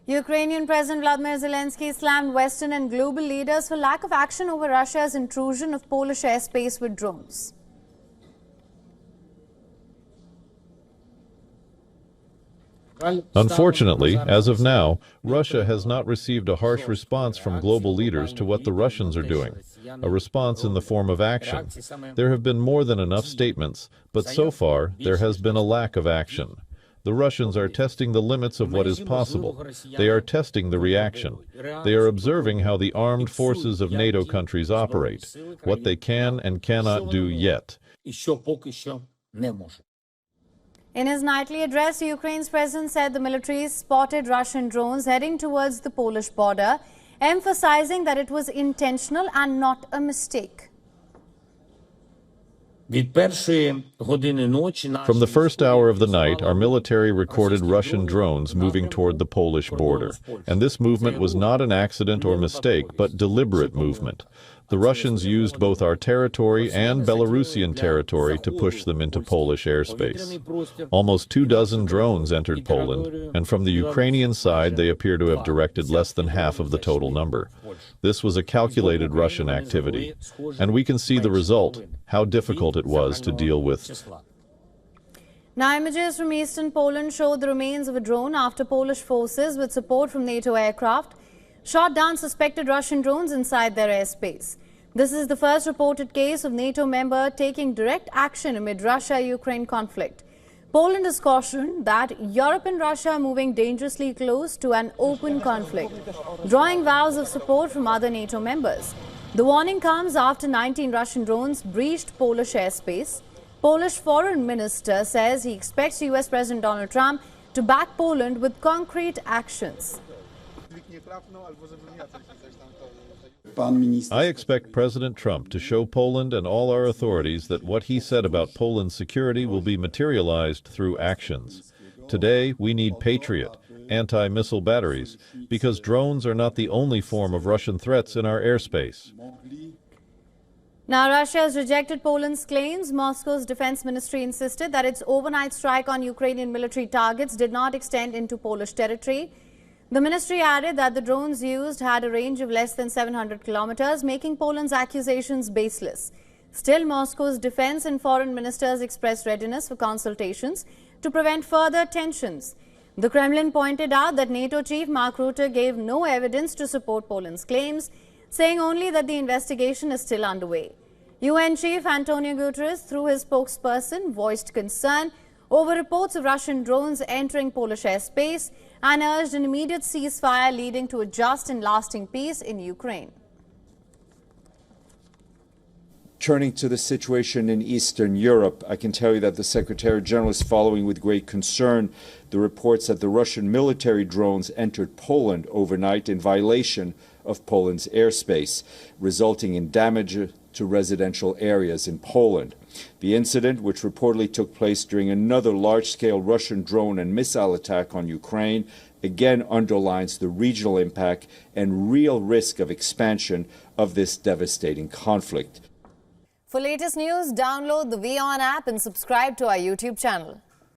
Ukrainian President Volodymyr Zelensky slammed Western and global leaders for lack of action over Russia's intrusion of Polish airspace with drones. Unfortunately, as of now, Russia has not received a harsh response from global leaders to what the Russians are doing, a response in the form of action. There have been more than enough statements, but so far there has been a lack of action. The Russians are testing the limits of what is possible. They are testing the reaction. They are observing how the armed forces of NATO countries operate, what they can and cannot do yet. In his nightly address, Ukraine's president said the military spotted Russian drones heading towards the Polish border, emphasizing that it was intentional and not a mistake. From the first hour of the night, our military recorded Russian drones moving toward the Polish border. And this movement was not an accident or mistake, but deliberate movement. The Russians used both our territory and Belarusian territory to push them into Polish airspace. Almost 24 drones entered Poland, and from the Ukrainian side they appear to have directed less than half of the total number. This was a calculated Russian activity, and we can see the result, how difficult it was to deal with. Now, images from eastern Poland show the remains of a drone after Polish forces, with support from NATO aircraft, shot down suspected Russian drones inside their airspace. This is the first reported case of NATO member taking direct action amid Russia-Ukraine conflict. Poland has cautioned that Europe and Russia are moving dangerously close to an open conflict, drawing vows of support from other NATO members. The warning comes after 19 Russian drones breached Polish airspace. Polish foreign minister says he expects US President Donald Trump to back Poland with concrete actions. I expect President Trump to show Poland and all our authorities that what he said about Poland's security will be materialized through actions. Today, we need Patriot, anti-missile batteries, because drones are not the only form of Russian threats in our airspace. Now, Russia has rejected Poland's claims. Moscow's defense ministry insisted that its overnight strike on Ukrainian military targets did not extend into Polish territory. The ministry added that the drones used had a range of less than 700 kilometers, making Poland's accusations baseless. Still, Moscow's defense and foreign ministers expressed readiness for consultations to prevent further tensions. The Kremlin pointed out that NATO chief Mark Rutte gave no evidence to support Poland's claims, saying only that the investigation is still underway. UN chief Antonio Guterres, through his spokesperson, voiced concern over reports of Russian drones entering Polish airspace and urged an immediate ceasefire leading to a just and lasting peace in Ukraine. Turning to the situation in Eastern Europe, I can tell you that the Secretary General is following with great concern the reports that the Russian military drones entered Poland overnight in violation of Poland's airspace, resulting in damage to residential areas in Poland. The incident, which reportedly took place during another large-scale Russian drone and missile attack on Ukraine, again underlines the regional impact and real risk of expansion of this devastating conflict. For latest news, download the WION app and subscribe to our YouTube channel.